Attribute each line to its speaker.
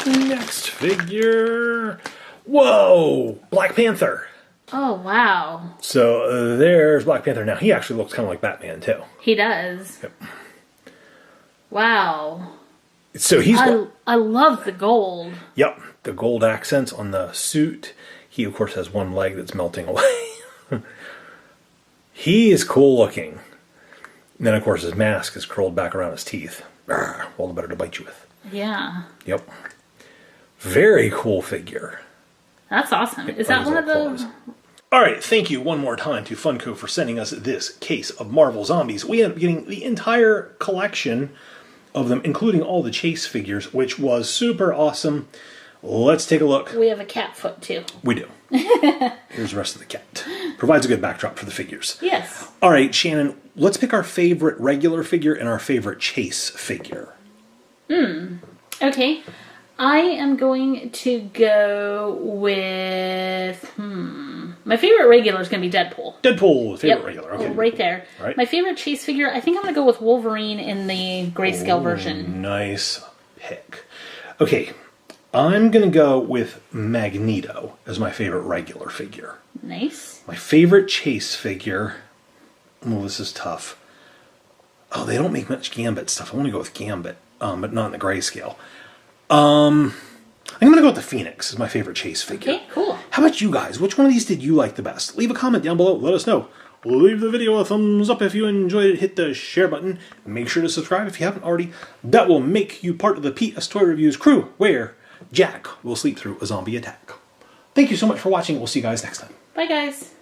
Speaker 1: Next figure. Whoa! Black Panther.
Speaker 2: Oh, wow.
Speaker 1: So there's Black Panther. Now, he actually looks kind of like Batman, too.
Speaker 2: He does.
Speaker 1: Yep.
Speaker 2: Wow.
Speaker 1: So he's...
Speaker 2: I love the gold.
Speaker 1: Yep. The gold accents on the suit. He, of course, has one leg that's melting away. He is cool looking. And then, of course, his mask is curled back around his teeth. All the better to bite you with.
Speaker 2: Yeah.
Speaker 1: Yep. Very cool figure.
Speaker 2: That's awesome. Is that one of the...
Speaker 1: Alright, thank you one more time to Funko for sending us this case of Marvel Zombies. We ended up getting the entire collection of them, including all the Chase figures, which was super awesome. Let's take a look.
Speaker 2: We have a cat foot, too.
Speaker 1: We do. Here's the rest of the cat. Provides a good backdrop for the figures.
Speaker 2: Yes.
Speaker 1: Alright, Shannon, let's pick our favorite regular figure and our favorite Chase figure.
Speaker 2: Okay. I am going to go with... My favorite regular is going to be Deadpool.
Speaker 1: Deadpool, favorite regular. Okay.
Speaker 2: Right there.
Speaker 1: Right.
Speaker 2: My favorite Chase figure, I think I'm going to go with Wolverine in the grayscale version.
Speaker 1: Nice pick. Okay, I'm going to go with Magneto as my favorite regular figure.
Speaker 2: Nice.
Speaker 1: My favorite Chase figure... Oh, this is tough. Oh, they don't make much Gambit stuff. I want to go with Gambit, but not in the grayscale. I'm going to go with the Phoenix as my favorite Chase figure.
Speaker 2: Okay, cool.
Speaker 1: How about you guys? Which one of these did you like the best? Leave a comment down below. Let us know. Leave the video a thumbs up if you enjoyed it. Hit the share button. Make sure to subscribe if you haven't already. That will make you part of the PS Toy Reviews crew, where Jack will sleep through a zombie attack. Thank you so much for watching. We'll see you guys next time.
Speaker 2: Bye, guys.